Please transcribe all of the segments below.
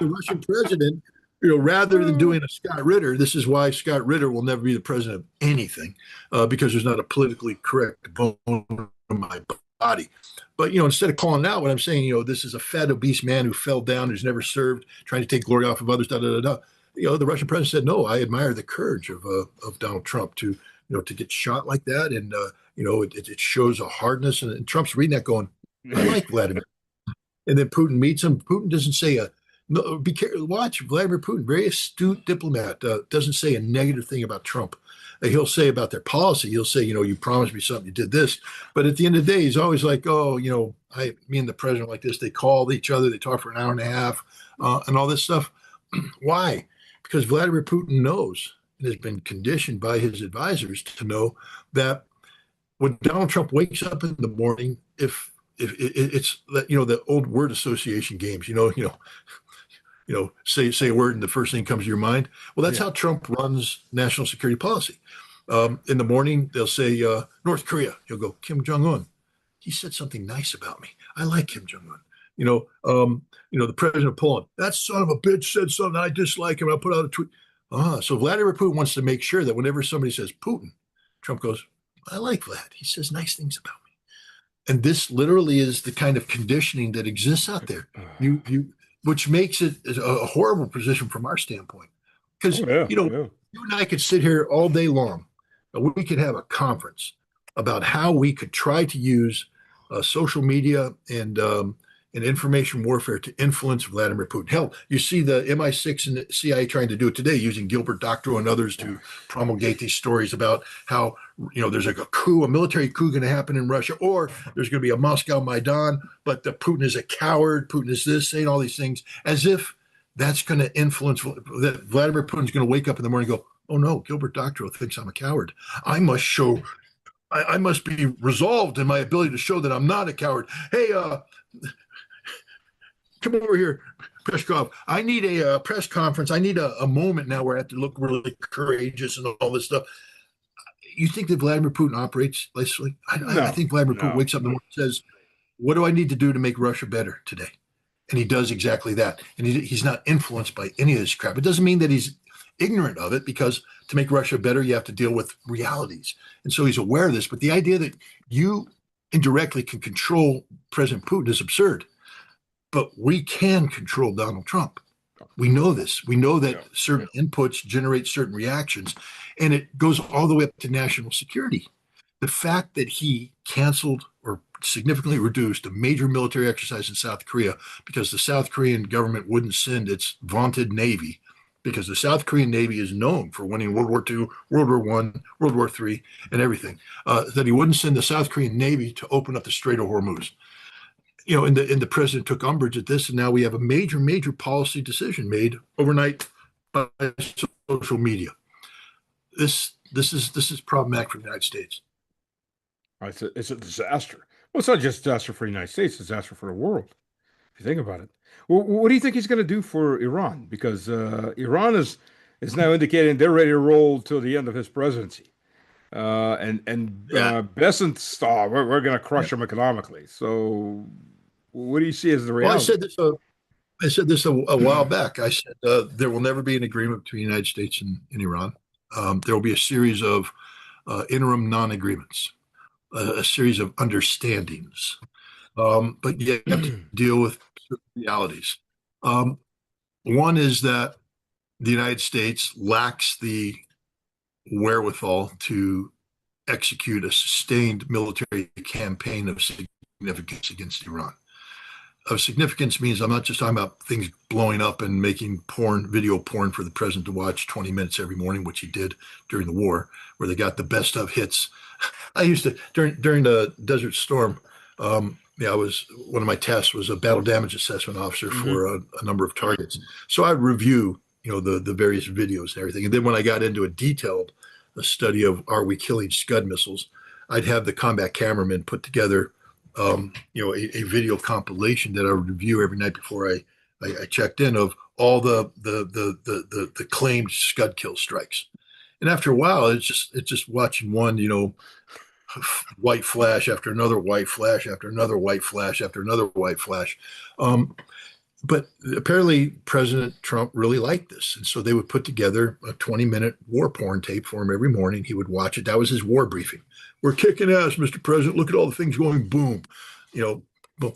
the Russian president, rather than doing a Scott Ritter, this is why Scott Ritter will never be the president of anything, because there's not a politically correct bone in my body. But instead of calling it out, what I'm saying, this is a fat, obese man who fell down, who's never served, trying to take glory off of others. Da da da da. The Russian president said, "No, I admire the courage of Donald Trump to get shot like that, and it shows a hardness." And Trump's reading that, going, "I like Vladimir." And then Putin meets him. Putin doesn't say no. Be careful. Watch Vladimir Putin, very astute diplomat, doesn't say a negative thing about Trump. He'll say about their policy. He'll say, you promised me something, you did this. But at the end of the day, he's always like, oh, me and the president like this. They call each other. They talk for an hour and a half, and all this stuff. Why? Because Vladimir Putin knows and has been conditioned by his advisors to know that when Donald Trump wakes up in the morning, if it's the old word association games, say a word and the first thing comes to your mind. Well, that's how Trump runs national security policy. In the morning, they'll say North Korea. He'll go, Kim Jong-un. He said something nice about me. I like Kim Jong-un. The president of Poland. That son of a bitch said something I dislike him. I'll put out a tweet. So Vladimir Putin wants to make sure that whenever somebody says Putin, Trump goes, I like Vlad. He says nice things about me. And this literally is the kind of conditioning that exists out there. Which makes it a horrible position from our standpoint. Because, you and I could sit here all day long. We could have a conference about how we could try to use social media and information warfare to influence Vladimir Putin. Hell, you see the MI6 and the CIA trying to do it today, using Gilbert Doctorow and others to promulgate these stories about how, there's like a military coup going to happen in Russia, or there's going to be a Moscow Maidan, but Putin is a coward, Putin is this, saying all these things, as if that's going to influence, that Vladimir Putin's going to wake up in the morning and go, oh no, Gilbert Doctorow thinks I'm a coward. I must be resolved in my ability to show that I'm not a coward. Hey, come over here, Peskov. I need a press conference. I need a moment now where I have to look really courageous and all this stuff. You think that Vladimir Putin operates literally? I think Vladimir Putin wakes up in the morning and says, what do I need to do to make Russia better today? And he does exactly that. And he's not influenced by any of this crap. It doesn't mean that he's ignorant of it, because to make Russia better, you have to deal with realities. And so he's aware of this. But the idea that you indirectly can control President Putin is absurd. But we can control Donald Trump. We know this. We know that certain inputs generate certain reactions, and it goes all the way up to national security. The fact that he canceled or significantly reduced a major military exercise in South Korea because the South Korean government wouldn't send its vaunted Navy, because the South Korean Navy is known for winning World War II, World War I, World War III, and everything, that he wouldn't send the South Korean Navy to open up the Strait of Hormuz. And the president took umbrage at this, and now we have a major policy decision made overnight by social media. This is problematic for the United States. It's a disaster. Well, it's not just a disaster for the United States; it's a disaster for the world. If you think about it, well, what do you think he's going to do for Iran? Because Iran is now indicating they're ready to roll till the end of his presidency. Bessent's we're going to crush them economically. So, what do you see as the reality? Well, I said this a while back. I said there will never be an agreement between the United States and Iran. There will be a series of interim non-agreements, a series of understandings, but you have to deal with realities. One is that the United States lacks the wherewithal to execute a sustained military campaign of significance against Iran. Of significance means I'm not just talking about things blowing up and making video porn for the president to watch 20 minutes every morning, which he did during the war, where they got the best of hits. I used to, during the Desert Storm, I was, one of my tasks was a battle damage assessment officer for a number of targets. So I'd review, the various videos and everything. And then when I got into a study of, are we killing Scud missiles, I'd have the combat cameraman put together a video compilation that I would review every night before I checked in, of all the claimed Scud kill strikes. And after a while, it's just watching one, white flash after another white flash after another white flash after another white flash. but apparently President Trump really liked this. And so they would put together a 20-minute war porn tape for him every morning. He would watch it. That was his war briefing. We're kicking ass, Mr. President. Look at all the things going boom. You know, well,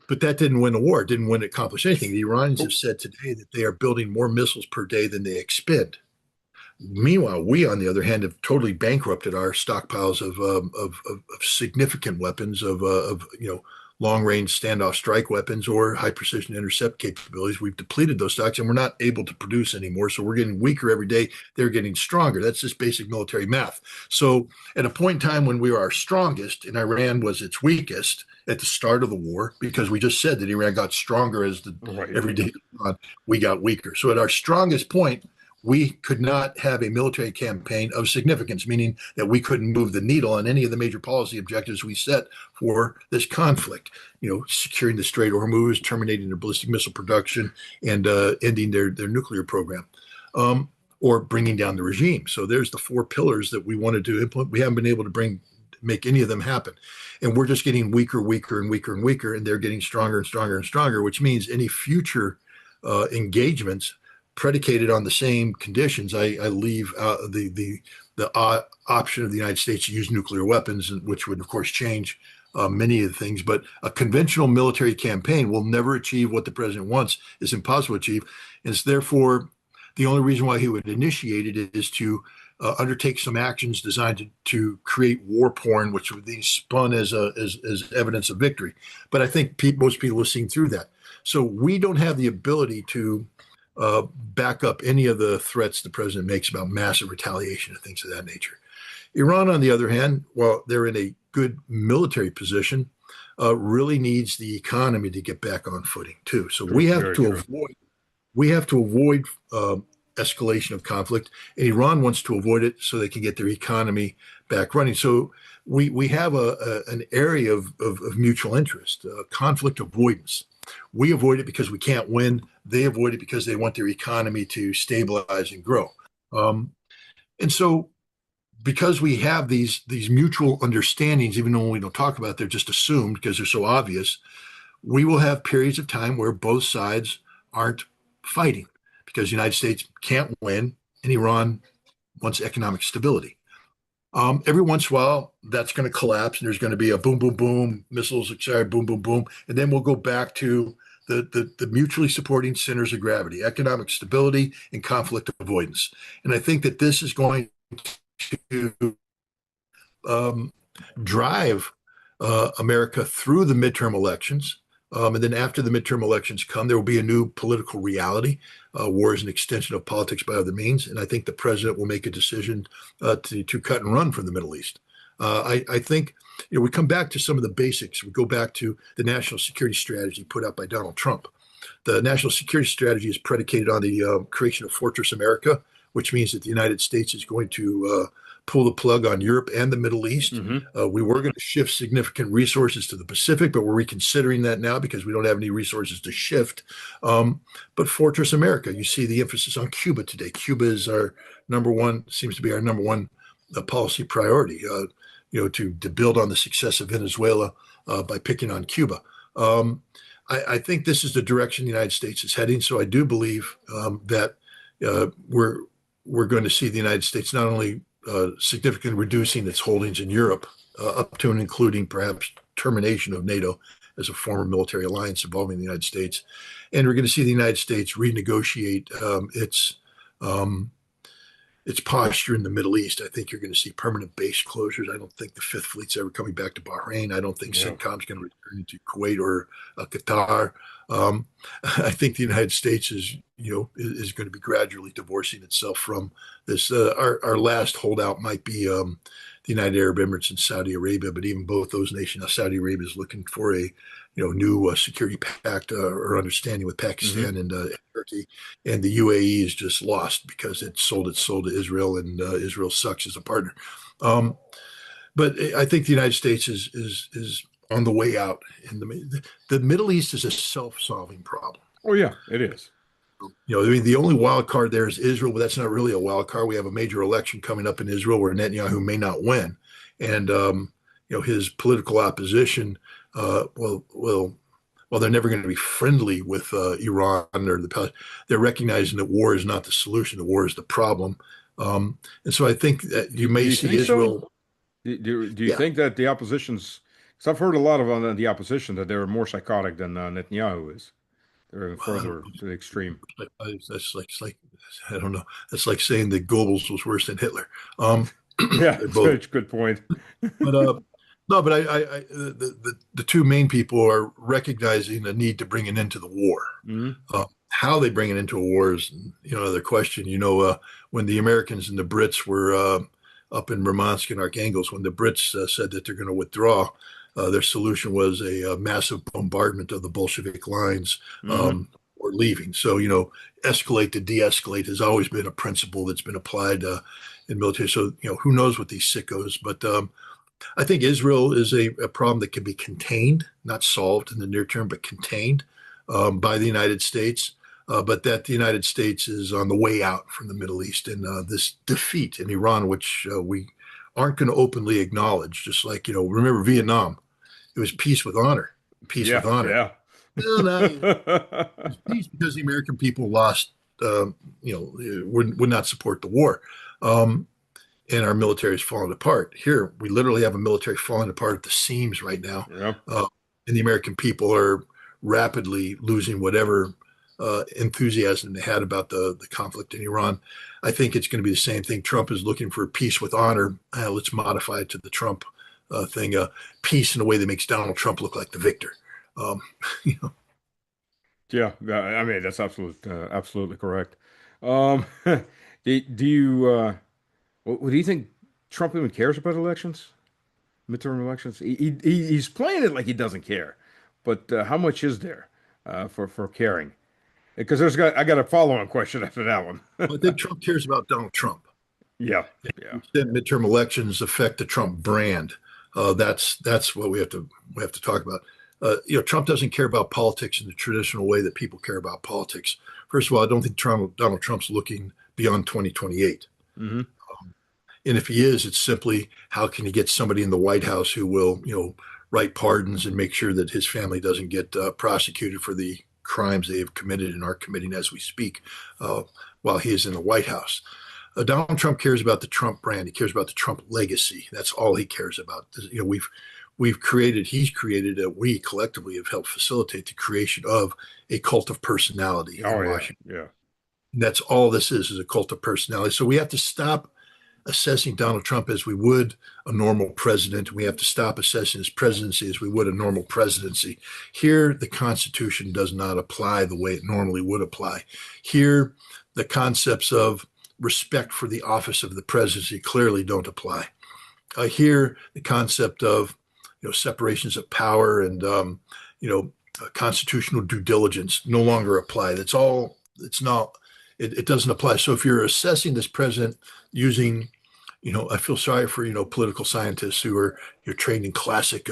but that didn't win the war. It didn't win accomplish anything. The Iranians have said today that they are building more missiles per day than they expend. Meanwhile, we, on the other hand, have totally bankrupted our stockpiles of significant weapons, of long range standoff strike weapons or high precision intercept capabilities. We've depleted those stocks and we're not able to produce anymore. So we're getting weaker every day. They're getting stronger. That's just basic military math. So at a point in time when we were our strongest and Iran was its weakest at the start of the war, because we just said that Iran got stronger as the Right. every day on, we got weaker. So at our strongest point, we could not have a military campaign of significance, meaning that we couldn't move the needle on any of the major policy objectives we set for this conflict. Securing the Strait of Hormuz, terminating their ballistic missile production, and ending their nuclear program, or bringing down the regime. So there's the four pillars that we wanted to implement. We haven't been able to make any of them happen. And we're just getting weaker, weaker, and weaker and weaker, and they're getting stronger and stronger and stronger, which means any future engagements predicated on the same conditions. I leave the option of the United States to use nuclear weapons, which would, of course, change many of the things. But a conventional military campaign will never achieve what the president wants. It's impossible to achieve. And it's therefore the only reason why he would initiate it is to undertake some actions designed to create war porn, which would be spun as evidence of victory. But I think most people have seen through that. So we don't have the ability to back up any of the threats the president makes about massive retaliation and things of that nature. Iran, on the other hand, while they're in a good military position, really needs the economy to get back on footing too. So we have Very to true. avoid escalation of conflict, and Iran wants to avoid it so they can get their economy back running. So we have an area of mutual interest, conflict avoidance. We avoid it because we can't win. They avoid it because they want their economy to stabilize and grow. And so, because we have these mutual understandings, even though we don't talk about it, they're just assumed because they're so obvious. We will have periods of time where both sides aren't fighting because the United States can't win and Iran wants economic stability. Every once in a while, that's going to collapse, and there's going to be a boom, boom, boom, missiles, etc., boom, boom, boom, and then we'll go back to the mutually supporting centers of gravity: economic stability and conflict avoidance. And I think that this is going to um, drive America through the midterm elections. And then after the midterm elections come, there will be a new political reality. War is an extension of politics by other means. And I think the president will make a decision to cut and run from the Middle East. I think we come back to some of the basics. We go back to the national security strategy put out by Donald Trump. The national security strategy is predicated on the creation of Fortress America, which means that the United States is going to pull the plug on Europe and the Middle East. Mm-hmm. We were going to shift significant resources to the Pacific, but we're reconsidering that now because we don't have any resources to shift. But Fortress America, you see the emphasis on Cuba today. Cuba is our number one, seems to be our number one policy priority, to build on the success of Venezuela by picking on Cuba. I think this is the direction the United States is heading. So I do believe that we're going to see the United States not only significantly reducing its holdings in Europe, up to and including perhaps termination of NATO as a former military alliance involving the United States. And we're going to see the United States renegotiate its posture in the Middle East. I think you're going to see permanent base closures. I don't think the Fifth Fleet's ever coming back to Bahrain. I don't think CENTCOM's going to return to Kuwait or Qatar. I think the United States is going to be gradually divorcing itself from this. Our last holdout might be the United Arab Emirates and Saudi Arabia, but even both those nations, Saudi Arabia is looking for a new security pact or understanding with Pakistan and Turkey, and the UAE is just lost because it sold its soul to Israel, and Israel sucks as a partner. But I think the United States is on the way out. And the Middle East is a self-solving problem. Oh yeah, it is. I mean, the only wild card there is Israel, but that's not really a wild card. We have a major election coming up in Israel where Netanyahu may not win, and his political opposition will while they're never going to be friendly with Iran or they're recognizing that war is not the solution. The war is the problem. And so I think that you Do may you see think so? Israel. Do you Yeah, think that the opposition's? Because I've heard a lot of on the opposition that they're more psychotic than Netanyahu is. They're I don't further to the extreme. that's like I don't know. That's like saying that Goebbels was worse than Hitler. Um, Yeah, they're it's both. a good point. But no, but the two main people are recognizing the need to bring an end to the war. Hmm. How they bring it into a war is, another question. When the Americans and the Brits were up in Murmansk and Arkhangelsk, when the Brits said that they're going to withdraw, their solution was a massive bombardment of the Bolshevik lines, Hmm. or leaving. So, escalate to de-escalate has always been a principle that's been applied in military. So, who knows what these sickos, but I think Israel is a problem that can be contained, not solved in the near term, but contained by the United States. But that the United States is on the way out from the Middle East, and this defeat in Iran, which we aren't going to openly acknowledge, just like, remember Vietnam, it was peace with honor, peace with Yeah, honor. yeah. No, no, it was peace because the American people lost, would not support the war. Um, and our military is falling apart. Here, we literally have a military falling apart at the seams right now. Yeah. Uh, and the American people are rapidly losing whatever enthusiasm they had about the conflict in Iran. I think it's going to be the same thing. Trump is looking for peace with honor. Let's modify it to the Trump thing, peace in a way that makes Donald Trump look like the victor. Um, you know, Yeah, I mean that's absolutely correct. Um, do you what do you think Trump even cares about elections, midterm elections? He's playing it like he doesn't care, but how much is there for caring? Because I got a follow-on question after that one. I think Trump cares about Donald Trump. Yeah, yeah, Extent midterm elections affect the Trump brand. That's what we have to talk about. Trump doesn't care about politics in the traditional way that people care about politics. First of all, I don't think Donald Trump's looking beyond 2028. hmm And if he is, it's simply how can he get somebody in the White House who will, write pardons and make sure that his family doesn't get prosecuted for the crimes they have committed and are committing as we speak, uh, while he is in the White House. Donald Trump cares about the Trump brand. He cares about the Trump legacy. That's all he cares about. He's created, we collectively have helped facilitate the creation of a cult of personality Oh in yeah, Washington. yeah. And that's all this is a cult of personality. So we have to stop assessing Donald Trump as we would a normal president. We have to stop assessing his presidency as we would a normal presidency. Here, the Constitution does not apply the way it normally would apply. Here, the concepts of respect for the office of the presidency clearly don't apply. Here, the concept of separations of power and you know constitutional due diligence no longer apply. That's all. It's not. It doesn't apply. So if you're assessing this president using, I feel sorry for political scientists who are you're trained in classic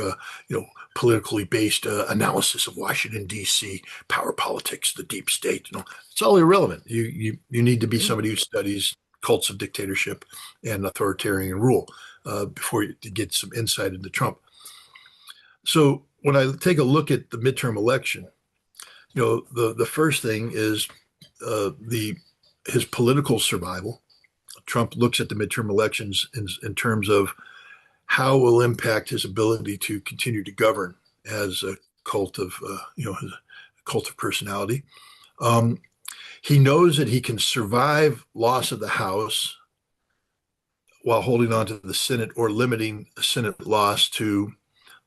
politically based analysis of Washington D.C. power politics, the deep state. It's all irrelevant. You need to be Yeah. somebody who studies cults of dictatorship and authoritarian rule before you to get some insight into Trump. So when I take a look at the midterm election, the first thing is the his political survival. Trump looks at the midterm elections in terms of how it will impact his ability to continue to govern as a cult of a cult of personality. Um, he knows that he can survive loss of the House while holding on to the Senate or limiting the Senate loss to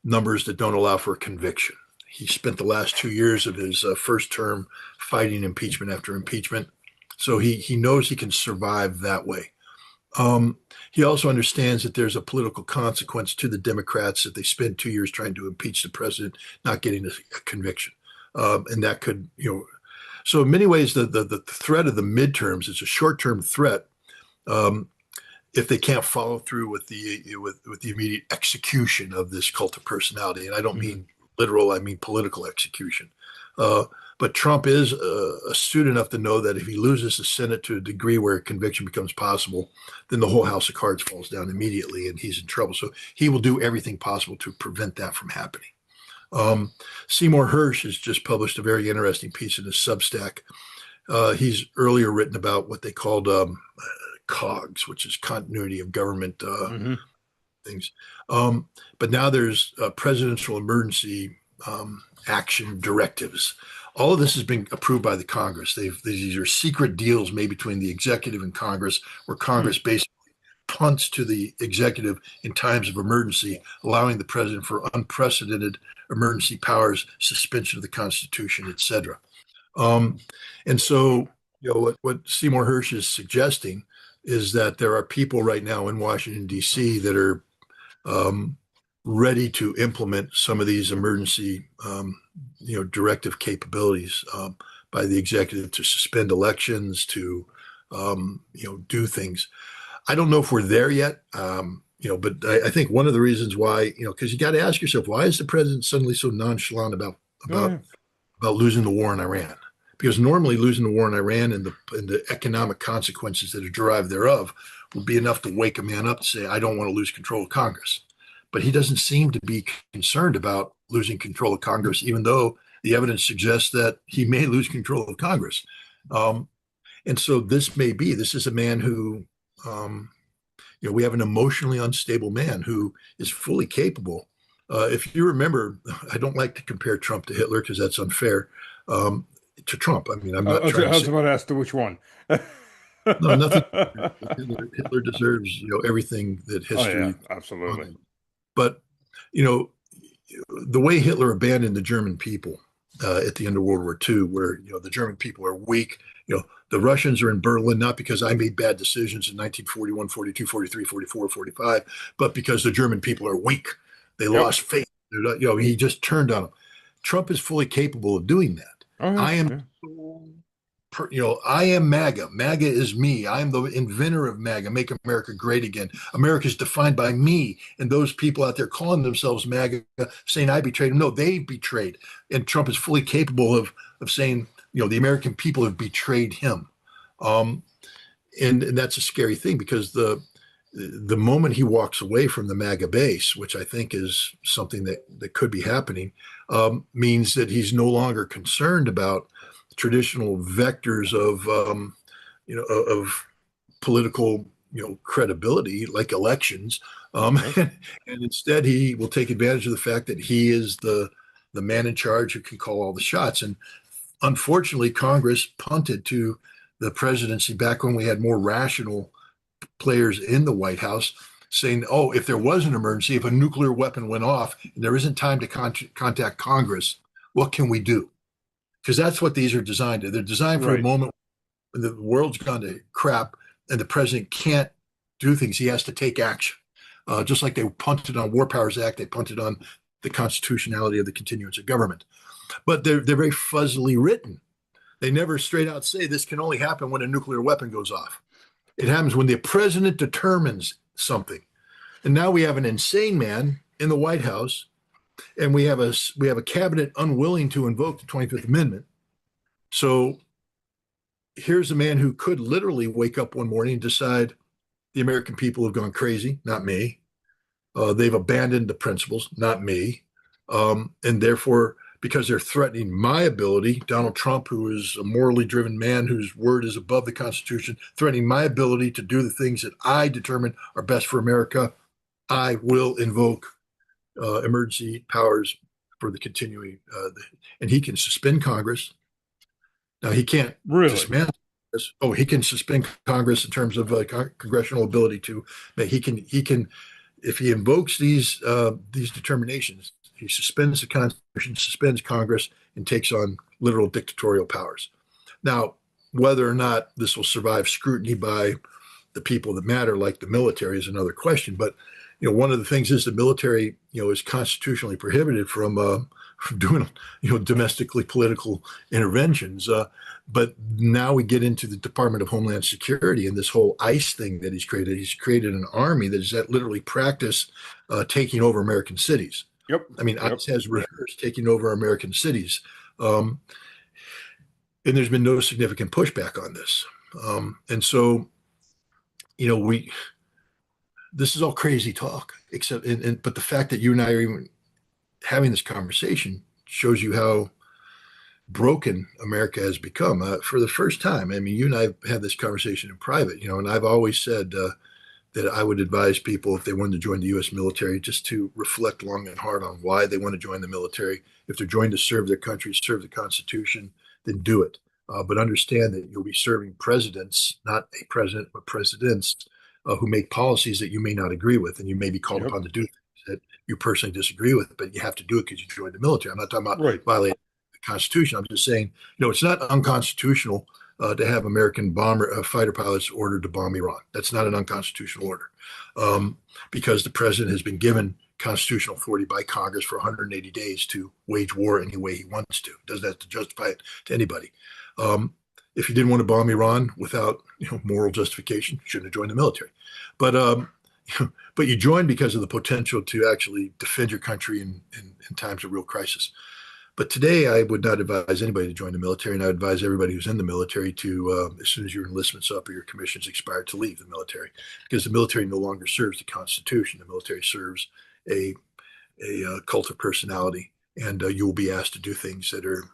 numbers that don't allow for a conviction. He spent the last 2 years of his first term fighting impeachment after impeachment. So he knows he can survive that way. He also understands that there's a political consequence to the Democrats if they spend 2 years trying to impeach the president, not getting a conviction. And that could, so in many ways, the threat of the midterms is a short term threat. Um, if they can't follow through with the immediate execution of this cult of personality, and I don't Mhm. mean literal, I mean political execution. Uh, but Trump is astute enough to know that if he loses the Senate to a degree where a conviction becomes possible, then the whole house of cards falls down immediately, and he's in trouble. So he will do everything possible to prevent that from happening. Um, Seymour Hersh has just published a very interesting piece in his Substack. He's earlier written about what they called COGS, which is continuity of government Hmm. things. Um, but now there's presidential emergency action directives. All of this has been approved by the Congress. These are secret deals made between the executive and Congress, where Hmm. Congress basically punts to the executive in times of emergency, allowing the president for unprecedented emergency powers, suspension of the Constitution, etc. Um, and so, what Seymour Hersh is suggesting is that there are people right now in Washington D.C. that are um, ready to implement some of these emergency, directive capabilities by the executive to suspend elections, to do things. I don't know if we're there yet, but I think one of the reasons why, because you got to ask yourself, why is the president suddenly so nonchalant about Oh about yeah. about losing the war in Iran? Because normally losing the war in Iran and the economic consequences that are derived thereof would be enough to wake a man up to say, I don't want to lose control of Congress. But he doesn't seem to be concerned about losing control of Congress, even though the evidence suggests that he may lose control of Congress. Um, and so this is a man who, um, we have an emotionally unstable man who is fully capable. If you remember, I don't like to compare Trump to Hitler because that's unfair um, to Trump. I mean, I'm not I trying to was say, about to ask to which one. no, nothing. Oh Hitler deserves, everything that yeah, history on absolutely. him. But, you know, the way Hitler abandoned the German people at the end of World War II, where the German people are weak. The Russians are in Berlin not because I made bad decisions in 1941, 42, 43, 44, 45, but because the German people are weak. They Yep. lost faith. He just turned on them. Trump is fully capable of doing that. Oh yeah, I am yeah. I am MAGA. MAGA is me. I am the inventor of MAGA, Make America Great Again. America is defined by me. And those people out there calling themselves MAGA, saying I betrayed them. No, they betrayed. And Trump is fully capable of saying, the American people have betrayed him. Um, and that's a scary thing because the moment he walks away from the MAGA base, which I think is something that could be happening, means that he's no longer concerned about traditional vectors of political credibility like elections, Yep. and instead he will take advantage of the fact that he is the man in charge who can call all the shots. And unfortunately, Congress punted to the presidency back when we had more rational players in the White House saying, oh, if there was an emergency, if a nuclear weapon went off and there isn't time to contact Congress, what can we do? Because that's what these are designed to. They're designed for a Right. moment when the world's gone to crap and the president can't do things. He has to take action. Just like they punted on War Powers Act, they punted on the constitutionality of the continuance of government. But they're very fuzzily written. They never straight out say this can only happen when a nuclear weapon goes off. It happens when the president determines something. And now we have an insane man in the White House, and we have a cabinet unwilling to invoke the 25th Amendment. So here's a man who could literally wake up one morning and decide the American people have gone crazy, not me. They've abandoned the principles, not me. And therefore, because they're threatening my ability, Donald Trump, who is a morally driven man whose word is above the Constitution, threatening my ability to do the things that I determine are best for America, I will invoke emergency powers for the continuing. And he can suspend Congress. Now, he can't Really? dismantle Congress. Oh, he can suspend Congress in terms of congressional ability to. He can if he invokes these determinations, he suspends the Constitution, suspends Congress, and takes on literal dictatorial powers. Now, whether or not this will survive scrutiny by the people that matter, like the military, is another question. But one of the things is the military, is constitutionally prohibited from doing, domestically political interventions. But now we get into the Department of Homeland Security and this whole ICE thing that he's created. He's created an army that is at literally practice taking over American cities. Yep. I mean, Yep. ICE has rehearsed taking over American cities, um, and there's been no significant pushback on this. And so, we this is all crazy talk, except but the fact that you and I are even having this conversation shows you how broken America has become. For the first time, I mean, you and I have had this conversation in private, and I've always said that I would advise people if they wanted to join the U.S. military just to reflect long and hard on why they want to join the military. If they're joined to serve their country, serve the Constitution, then do it. But understand that you'll be serving presidents, not a president, but presidents who make policies that you may not agree with, and you may be called Yep. upon to do things that you personally disagree with, but you have to do it because you joined the military. I'm not talking about Right. violating the Constitution. I'm just saying, it's not unconstitutional to have American fighter pilots ordered to bomb Iran. That's not an unconstitutional order, because the president has been given constitutional authority by Congress for 180 days to wage war any way he wants to. Does that to justify it to anybody? Um, if you didn't want to bomb Iran without moral justification, you shouldn't have joined the military. But but you joined because of the potential to actually defend your country in times of real crisis. But today, I would not advise anybody to join the military, and I advise everybody who's in the military to, as soon as your enlistment's up or your commission's expired, to leave the military, because the military no longer serves the Constitution. The military serves a cult of personality, and you will be asked to do things that are,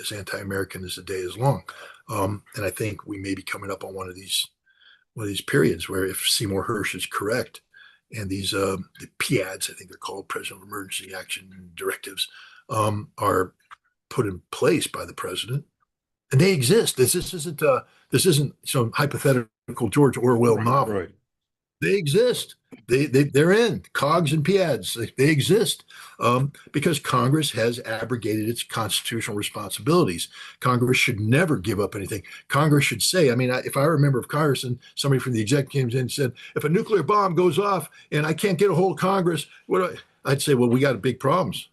as anti-American as the day is long. And I think we may be coming up on one of these periods where, if Seymour Hersh is correct, and these the PADs, I think they're called, President of Emergency Action Directives, are put in place by the president, and they exist. This isn't some hypothetical George Orwell Right. novel. Right. They exist. They're in COGS and PADs. They exist because Congress has abrogated its constitutional responsibilities. Congress should never give up anything. Congress should say, I mean, if I were a member of Congress and somebody from the executive came in and said, if a nuclear bomb goes off and I can't get a hold of Congress, I'd say, well, we got big problems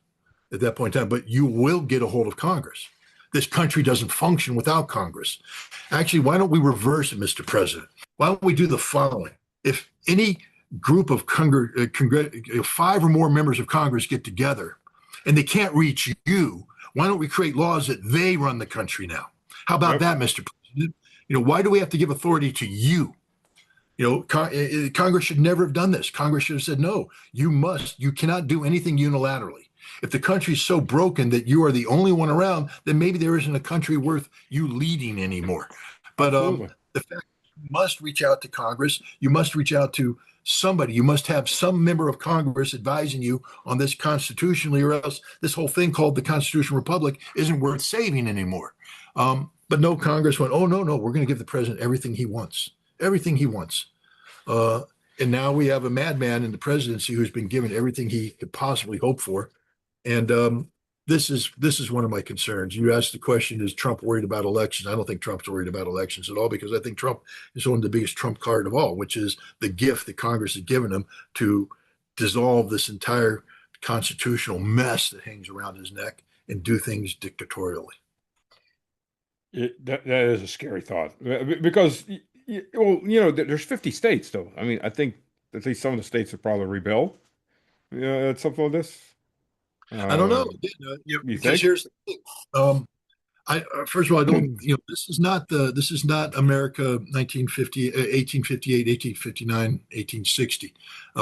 at that point in time, but you will get a hold of Congress. This country doesn't function without Congress. Actually, why don't we reverse it, Mr. President? Why don't we do the following? If any group of 5 or more members of Congress get together and they can't reach you, why don't we create laws that they run the country now? How about Yep. that, Mr. President? Why do we have to give authority to you? Congress should never have done this. Congress should have said, no, you cannot do anything unilaterally. If the country's so broken that you are the only one around, then maybe there isn't a country worth you leading anymore. But Absolutely. the fact you must reach out to Congress, you must reach out to somebody, you must have some member of Congress advising you on this constitutionally, or else this whole thing called the Constitutional Republic isn't worth saving anymore. But no, Congress went, oh, no, we're going to give the president everything he wants. Everything he wants. And now we have a madman in the presidency who's been given everything he could possibly hope for. And this is one of my concerns. You asked the question, is Trump worried about elections? I don't think Trump's worried about elections at all, because I think Trump is one of the biggest Trump card of all, which is the gift that Congress has given him to dissolve this entire constitutional mess that hangs around his neck and do things dictatorially. That is a scary thought, because there's 50 states though. I mean, I think at least some of the states would probably rebel at something like this. I don't know, You because think? here's the thing. First of all, I don't. This is not America 1950, 1858, 1859, 1860.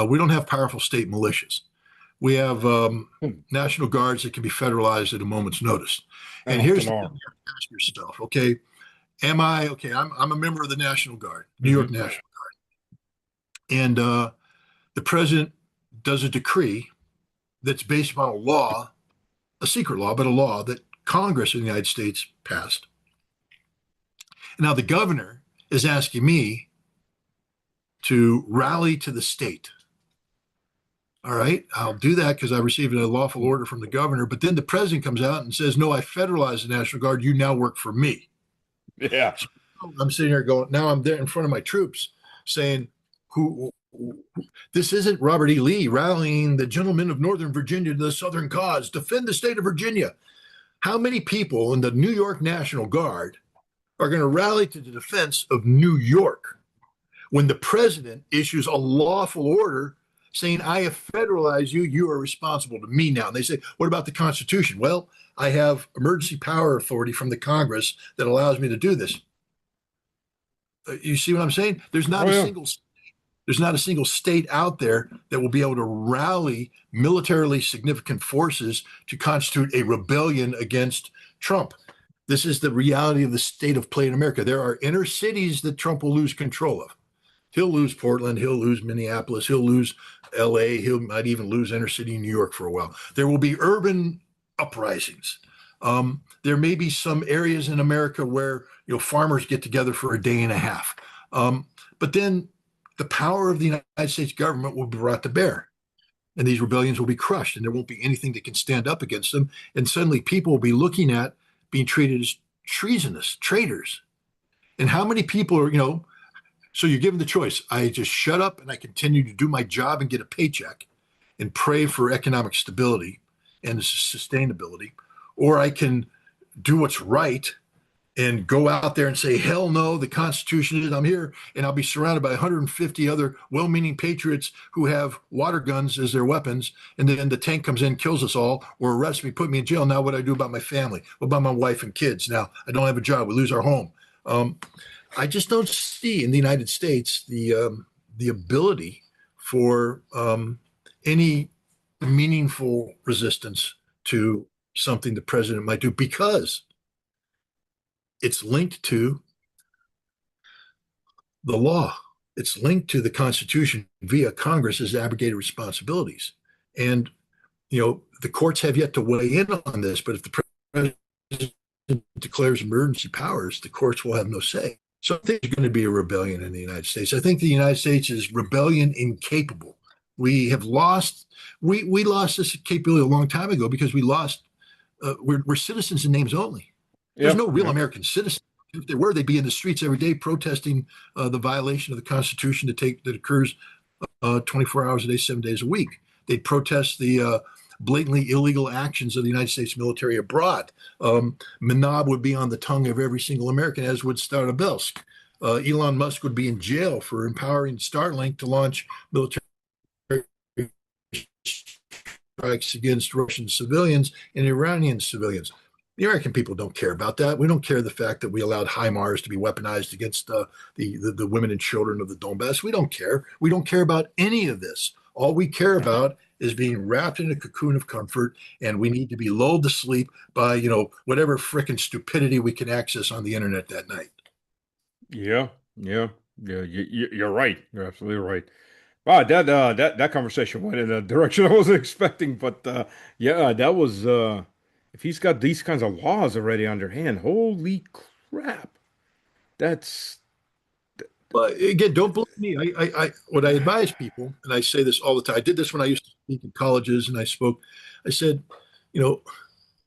We don't have powerful state militias. We have national guards that can be federalized at a moment's notice. And And off here's an the thing: arm. you have to ask yourself, okay, am I okay? I'm a member of the National Guard, New York Hmm. National Guard, and the president does a decree that's based upon a law, a secret law, but a law that Congress in the United States passed. Now the governor is asking me to rally to the state. All right, I'll do that because I received a lawful order from the governor. But then the president comes out and says, no, I federalized the National Guard. You now work for me. Yeah. So I'm sitting here going, now I'm there in front of my troops saying, this isn't Robert E. Lee rallying the gentlemen of Northern Virginia to the Southern cause, defend the state of Virginia. How many people in the New York National Guard are going to rally to the defense of New York when the president issues a lawful order saying, I have federalized you, you are responsible to me now? And they say, what about the Constitution? Well, I have emergency power authority from the Congress that allows me to do this. You see what I'm saying? There's not Oh a yeah. single There's not a single state out there that will be able to rally militarily significant forces to constitute a rebellion against Trump. This is the reality of the state of play in America. There are inner cities that Trump will lose control of. He'll lose Portland. He'll lose Minneapolis. He'll lose LA. He might even lose inner city New York for a while. There will be urban uprisings. There may be some areas in America where farmers get together for a day and a half. But then the power of the United States government will be brought to bear, and these rebellions will be crushed, and there won't be anything that can stand up against them. And suddenly people will be looking at being treated as treasonous, traitors. And how many people are. So you're given the choice. I just shut up and I continue to do my job and get a paycheck and pray for economic stability and sustainability, or I can do what's right and go out there and say, hell no, the Constitution is, I'm here, and I'll be surrounded by 150 other well-meaning patriots who have water guns as their weapons, and then the tank comes in, kills us all, or arrests me, put me in jail. Now what do I do about my family? What about my wife and kids? Now I don't have a job. We lose our home. I just don't see in the United States the ability for any meaningful resistance to something the president might do, because it's linked to the law. It's linked to the Constitution via Congress's abrogated responsibilities. And, the courts have yet to weigh in on this, but if the president declares emergency powers, the courts will have no say. So I think there's going to be a rebellion in the United States. I think the United States is rebellion incapable. We have lost, we lost this capability a long time ago because we're citizens in names only. There's Yeah, no real yeah, American citizen. If there were, they'd be in the streets every day protesting the violation of the Constitution that occurs 24 hours a day, 7 days a week. They'd protest the blatantly illegal actions of the United States military abroad. Menab would be on the tongue of every single American, as would Starobelsk. Elon Musk would be in jail for empowering Starlink to launch military strikes against Russian civilians and Iranian civilians. The American people don't care about that. We don't care the fact that we allowed HIMARS to be weaponized against the women and children of the Donbass. We don't care. We don't care about any of this. All we care about is being wrapped in a cocoon of comfort, and we need to be lulled to sleep by whatever frickin' stupidity we can access on the internet that night. yeah, yeah, yeah. You're right. You're absolutely right. Wow, that conversation went in a direction I wasn't expecting, but yeah, that was if he's got these kinds of laws already underhand, holy crap. That's But again, don't believe me. What I advise people, and I say this all the time. I did this when I used to speak in colleges, and I spoke. I said, you know,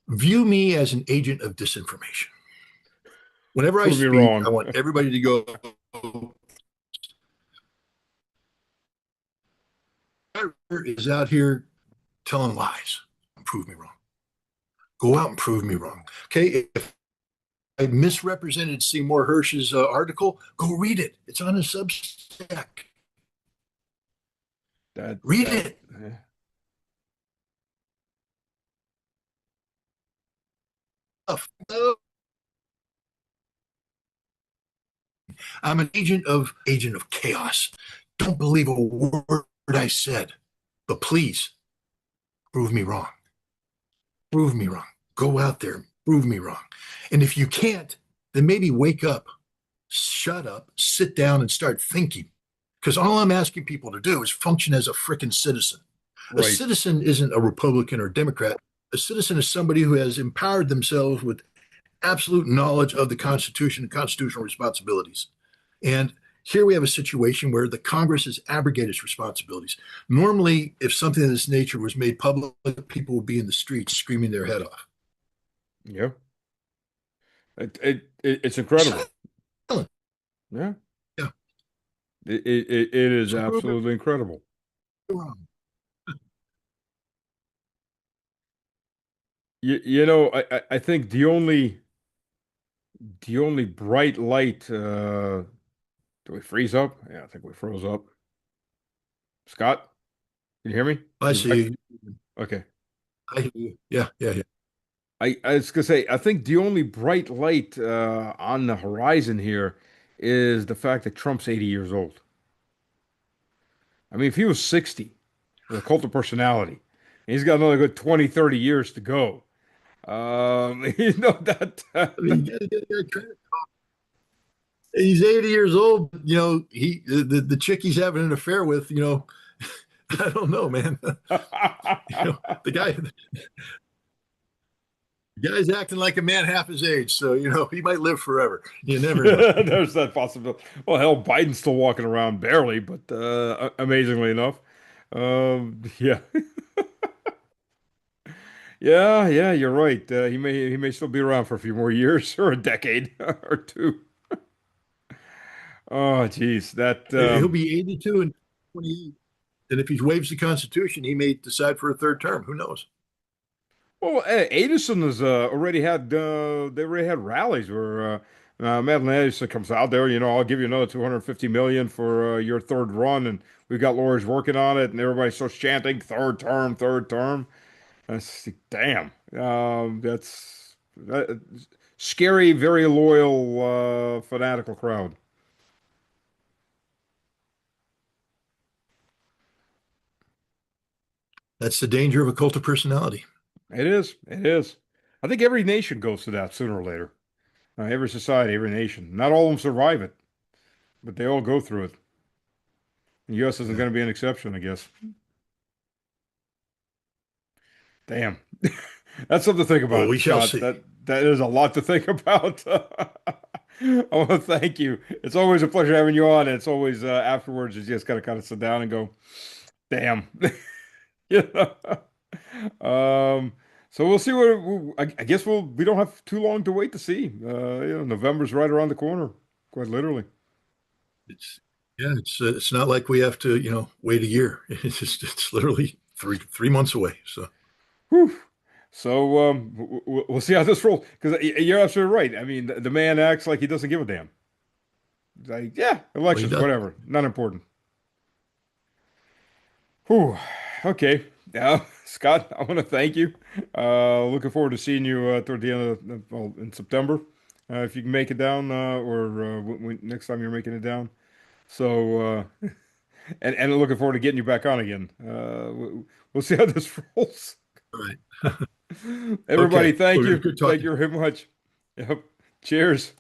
view me as an agent of disinformation. Whenever I prove me speak, I wrong. want everybody to go, "Whoever is out here telling lies, prove me wrong. Go out and prove me wrong." Okay. If I misrepresented Seymour Hersh's article, go read it. It's on his Substack. That Read that it. eh, I'm an agent of chaos. Don't believe a word I said, but please prove me wrong. Prove me wrong. Go out there, prove me wrong. And if you can't, then maybe wake up, shut up, sit down, and start thinking. Because all I'm asking people to do is function as a freaking citizen. A right. citizen isn't a Republican or Democrat. A citizen is somebody who has empowered themselves with absolute knowledge of the Constitution and constitutional responsibilities. And here we have a situation where the Congress has abrogated its responsibilities. Normally, if something of this nature was made public, people would be in the streets screaming their head off. Yeah. It's incredible. Silent. Yeah. Yeah. It is So prove it absolutely incredible. wrong. I think the only bright light do we freeze up? Yeah, I think we froze up. Scott, can you hear me? I You back? see. Okay. I hear you. Yeah, yeah, yeah. I was gonna say, I think the only bright light on the horizon here is the fact that Trump's 80 years old. I mean, if he was 60 with a cult of personality, and he's got another good 20, 30 years to go. You know that, I mean, he's 80 years old. The chick he's having an affair with. I don't know, man. The guy's acting like a man half his age, so he might live forever. You never know. there's that possibility. Well, hell, Biden's still walking around barely, but amazingly enough. Yeah. Yeah, yeah, you're right. He may still be around for a few more years or a decade or two. Oh, geez, that He'll be 82 and 28, and if he waives the Constitution, he may decide for a third term. Who knows? well, Edison has already had they already had rallies where Madeline Edison comes out there. I'll give you another 250 million for your third run, and we've got lawyers working on it, and everybody starts chanting third term, third term. That's damn. That's scary, very loyal, fanatical crowd. That's the danger of a cult of personality. It is. It is. I think every nation goes to that sooner or later. Every society, every nation. Not all of them survive it, but they all go through it. The U.S. isn't Yeah. going to be an exception, I guess. Damn. That's something to think Well, about, we shall Scott. see. That is a lot to think about. I want to thank you. It's always a pleasure having you on, and it's always afterwards you just gotta kind of sit down and go, damn. You know? Um, so we'll see I guess we don't have too long to wait to see. November's right around the corner, quite literally. It's yeah, it's not like we have to wait a year. It's literally three months away. So Whew. So we'll see how this rolls. Because you're absolutely right. I mean, the man acts like he doesn't give a damn. He's like, yeah, well, he elections, does. whatever, not important. Whew. Okay. Now, Scott, I want to thank you. Looking forward to seeing you toward the end well, in September. If you can make it down, or next time you're making it down. So, and looking forward to getting you back on again. We'll see how this rolls. All right. Everybody, Okay. thank Well, it was you. good Thank talking. you very much. Yep. Cheers.